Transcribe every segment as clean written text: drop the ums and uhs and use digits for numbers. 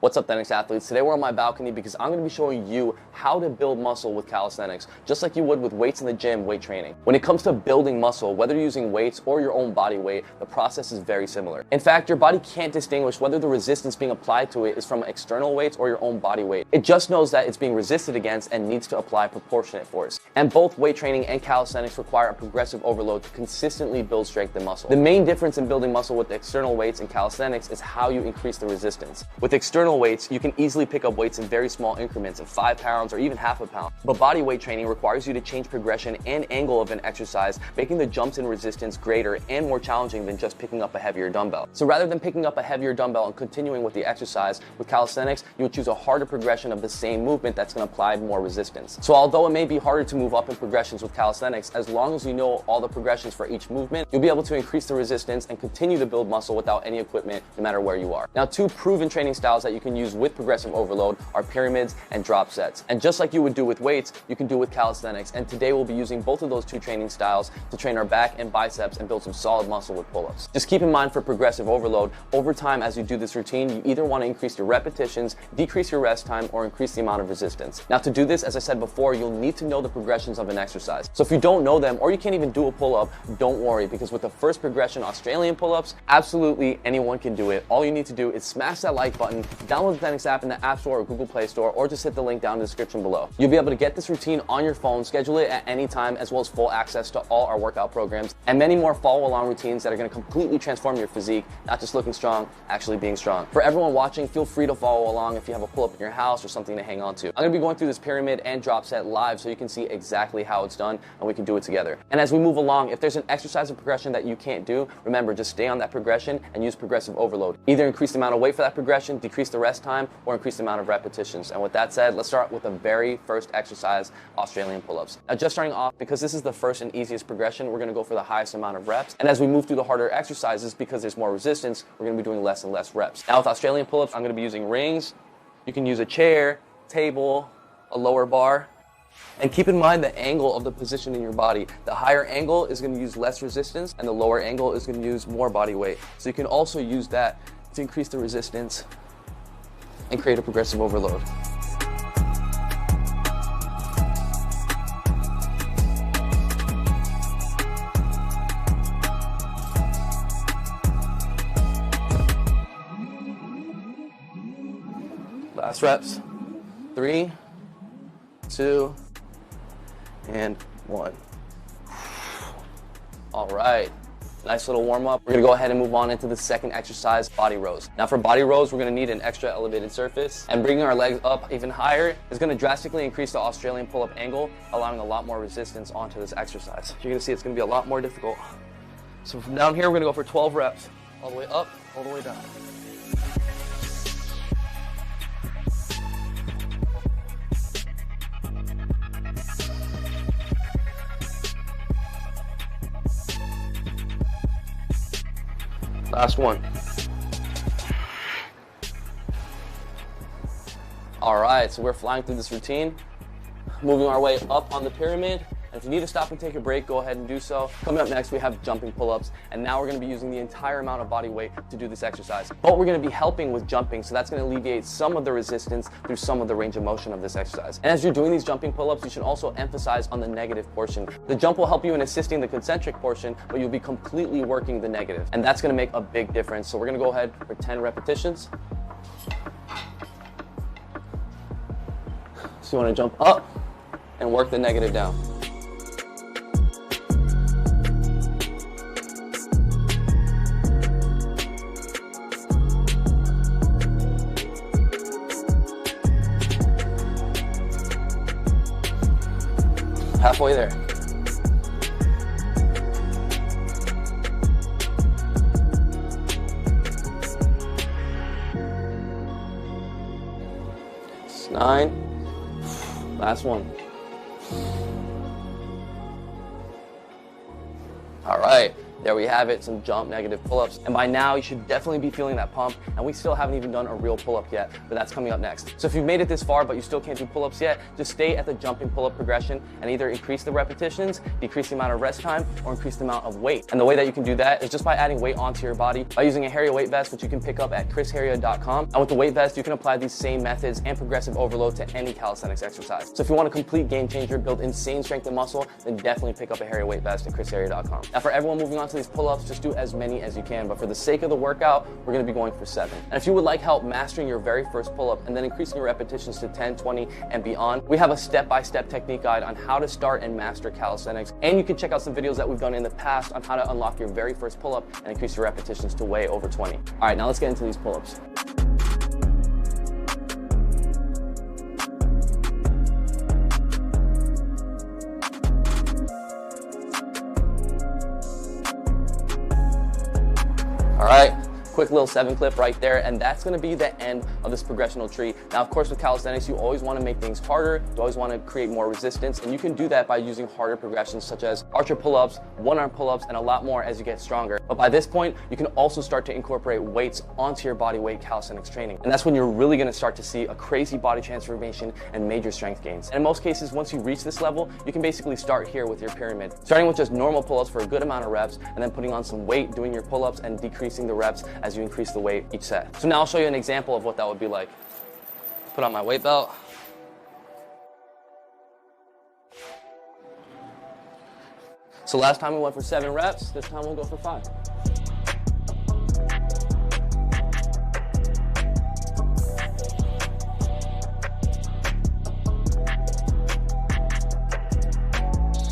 What's up, Thenx athletes? Today we're on my balcony because I'm going to be showing you how to build muscle with calisthenics, just like you would with weights in the gym, weight training. When it comes to building muscle, whether you're using weights or your own body weight, the process is very similar. In fact, your body can't distinguish whether the resistance being applied to it is from external weights or your own body weight. It just knows that it's being resisted against and needs to apply proportionate force. And both weight training and calisthenics require a progressive overload to consistently build strength and muscle. The main difference in building muscle with external weights and calisthenics is how you increase the resistance. With external weights, you can easily pick up weights in very small increments of 5 pounds or even half a pound. But body weight training requires you to change progression and angle of an exercise, making the jumps in resistance greater and more challenging than just picking up a heavier dumbbell. So rather than picking up a heavier dumbbell and continuing with the exercise, with calisthenics, you would choose a harder progression of the same movement that's going to apply more resistance. So although it may be harder to move up in progressions with calisthenics, as long as you know all the progressions for each movement, you'll be able to increase the resistance and continue to build muscle without any equipment, no matter where you are. Now, 2 proven training styles that you can use with progressive overload are pyramids and drop sets. And just like you would do with weights, you can do with calisthenics. And today we'll be using both of those 2 training styles to train our back and biceps and build some solid muscle with pull-ups. Just keep in mind, for progressive overload, over time as you do this routine, you either want to increase your repetitions, decrease your rest time, or increase the amount of resistance. Now, to do this, as I said before, you'll need to know the progressions of an exercise. So if you don't know them, or you can't even do a pull-up, don't worry, because with the first progression, Australian pull-ups, absolutely anyone can do it. All you need to do is smash that like button, download the Thenx app in the App Store or Google Play Store, or just hit the link down in the description below. You'll be able to get this routine on your phone, schedule it at any time, as well as full access to all our workout programs and many more follow-along routines that are going to completely transform your physique, not just looking strong, actually being strong. For everyone watching, feel free to follow along if you have a pull-up in your house or something to hang on to. I'm going to be going through this pyramid and drop set live so you can see exactly how it's done and we can do it together. And as we move along, if there's an exercise or progression that you can't do, remember, just stay on that progression and use progressive overload. Either increase the amount of weight for that progression, decrease the rest time, or increase the amount of repetitions. And with that said, let's start with the very first exercise, Australian pull-ups. Now, just starting off, because this is the first and easiest progression, we're going to go for the highest amount of reps. And as we move through the harder exercises, because there's more resistance, we're going to be doing less and less reps. Now, with Australian pull-ups, I'm going to be using rings. You can use a chair, table, a lower bar. And keep in mind the angle of the position in your body. The higher angle is going to use less resistance, and the lower angle is going to use more body weight. So you can also use that to increase the resistance and create a progressive overload. Last reps. 3, 2, and 1. All right. Nice little warm up. We're going to go ahead and move on into the second exercise, body rows. Now, for body rows, we're going to need an extra elevated surface, and bringing our legs up even higher is going to drastically increase the Australian pull-up angle, allowing a lot more resistance onto this exercise. You're going to see it's going to be a lot more difficult. So from down here, we're going to go for 12 reps, all the way up, all the way down. Last one. All right, so we're flying through this routine, moving our way up on the pyramid. And if you need to stop and take a break, go ahead and do so. Coming up next, we have jumping pull-ups. And now we're going to be using the entire amount of body weight to do this exercise. But we're going to be helping with jumping, so that's going to alleviate some of the resistance through some of the range of motion of this exercise. And as you're doing these jumping pull-ups, you should also emphasize on the negative portion. The jump will help you in assisting the concentric portion, but you'll be completely working the negative. And that's going to make a big difference. So we're going to go ahead for 10 repetitions. So you want to jump up and work the negative down. Halfway there. It's 9. Last one. All right. There we have it, some jump negative pull-ups. And by now, you should definitely be feeling that pump. And we still haven't even done a real pull-up yet, but that's coming up next. So if you've made it this far, but you still can't do pull-ups yet, just stay at the jumping pull-up progression and either increase the repetitions, decrease the amount of rest time, or increase the amount of weight. And the way that you can do that is just by adding weight onto your body by using a Harrier weight vest, which you can pick up at chrisharrier.com. And with the weight vest, you can apply these same methods and progressive overload to any calisthenics exercise. So if you want a complete game changer, build insane strength and muscle, then definitely pick up a Harrier weight vest at chrisharrier.com. Now for everyone moving on to these pull-ups, just do as many as you can, but for the sake of the workout, we're gonna be going for 7. And if you would like help mastering your very first pull-up and then increasing your repetitions to 10, 20, and beyond, we have a step-by-step technique guide on how to start and master calisthenics. And you can check out some videos that we've done in the past on how to unlock your very first pull-up and increase your repetitions to way over 20. All right, now let's get into these pull-ups. All right, quick little 7 clip right there, and that's gonna be the end of this progressional tree. Now, of course, with calisthenics, you always wanna make things harder, you always wanna create more resistance, and you can do that by using harder progressions such as archer pull-ups, one-arm pull-ups, and a lot more as you get stronger. But by this point, you can also start to incorporate weights onto your body weight calisthenics training. And that's when you're really gonna start to see a crazy body transformation and major strength gains. And in most cases, once you reach this level, you can basically start here with your pyramid, starting with just normal pull-ups for a good amount of reps, and then putting on some weight, doing your pull-ups, and decreasing the reps as you increase the weight each set. So now I'll show you an example of what that would be like. Put on my weight belt. So last time we went for 7 reps, this time we'll go for 5.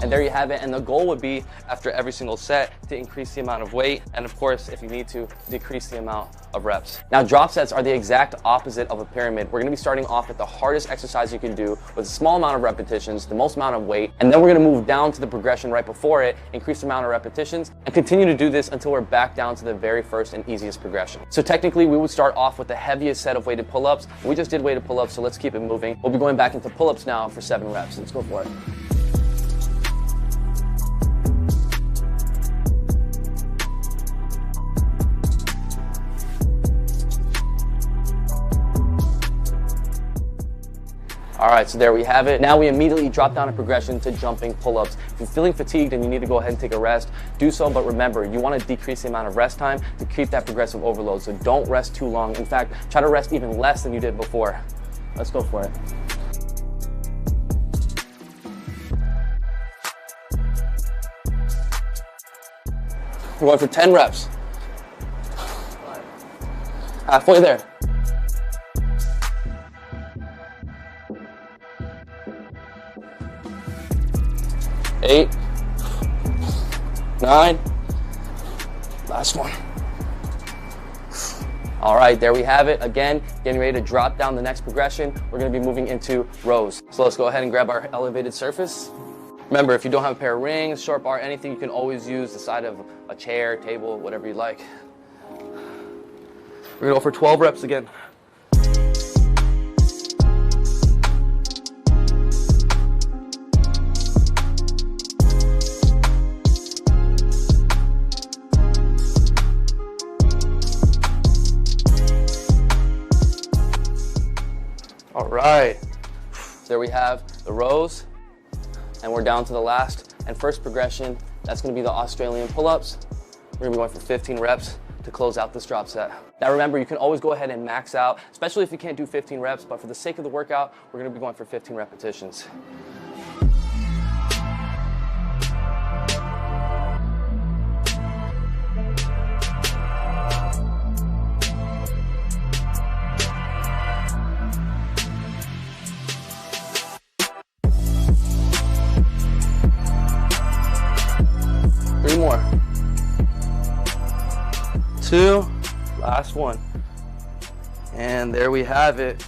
And there you have it. And the goal would be, after every single set, to increase the amount of weight. And of course, if you need to, decrease the amount of reps. Now, drop sets are the exact opposite of a pyramid. We're gonna be starting off at the hardest exercise you can do with a small amount of repetitions, the most amount of weight. And then we're gonna move down to the progression right before it, increase the amount of repetitions, and continue to do this until we're back down to the very first and easiest progression. So technically, we would start off with the heaviest set of weighted pull-ups. We just did weighted pull-ups, so let's keep it moving. We'll be going back into pull-ups now for 7 reps. Let's go for it. All right, so there we have it. Now we immediately drop down a progression to jumping pull-ups. If you're feeling fatigued and you need to go ahead and take a rest, do so, but remember, you want to decrease the amount of rest time to keep that progressive overload, so don't rest too long. In fact, try to rest even less than you did before. Let's go for it. We're going for 10 reps. Halfway there. 8, 9, last one. All right, there we have it. Again, getting ready to drop down the next progression. We're gonna be moving into rows. So let's go ahead and grab our elevated surface. Remember, if you don't have a pair of rings, short bar, anything, you can always use the side of a chair, table, whatever you like. We're gonna go for 12 reps again. All right, there we have the rows, and we're down to the last and first progression. That's gonna be the Australian pull-ups. We're gonna be going for 15 reps to close out this drop set. Now remember, you can always go ahead and max out, especially if you can't do 15 reps, but for the sake of the workout, we're gonna be going for 15 repetitions. More. 2, last one. And there we have it.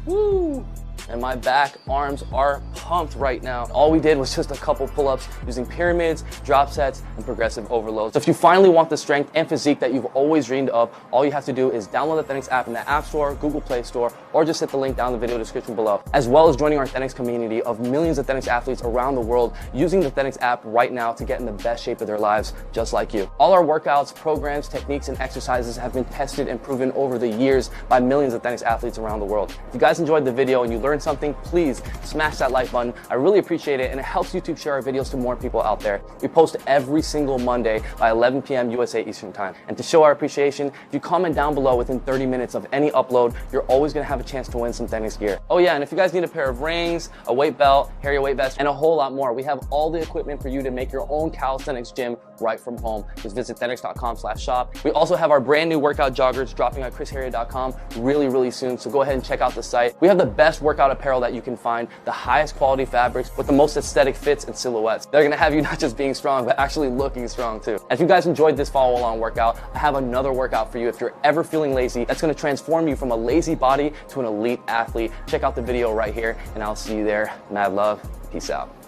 Woo! and my back, arms are pumped right now. All we did was just a couple pull-ups using pyramids, drop sets, and progressive overloads. So if you finally want the strength and physique that you've always dreamed of, all you have to do is download the Thenx app in the App Store, Google Play Store, or just hit the link down in the video description below, as well as joining our Thenx community of millions of Thenx athletes around the world using the Thenx app right now to get in the best shape of their lives, just like you. All our workouts, programs, techniques, and exercises have been tested and proven over the years by millions of Thenx athletes around the world. If you guys enjoyed the video and you learned something, please smash that like button. I really appreciate it, and it helps YouTube share our videos to more people out there. We post every single Monday by 11 p.m. USA Eastern Time. And to show our appreciation, if you comment down below within 30 minutes of any upload, you're always gonna have a chance to win some Thenx gear. Oh yeah, and if you guys need a pair of rings, a weight belt, Harrier weight vest, and a whole lot more, we have all the equipment for you to make your own calisthenics gym right from home. Just visit thenx.com/shop. We also have our brand new workout joggers dropping on chrisharrier.com really soon, so go ahead and check out the site. We have the best workout apparel that you can find, the highest quality fabrics with the most aesthetic fits and silhouettes. They're gonna have you not just being strong, but actually looking strong too. And if you guys enjoyed this follow along workout, I have another workout for you if you're ever feeling lazy that's gonna transform you from a lazy body to an elite athlete. Check out the video right here, and I'll see you there. Mad love, peace out.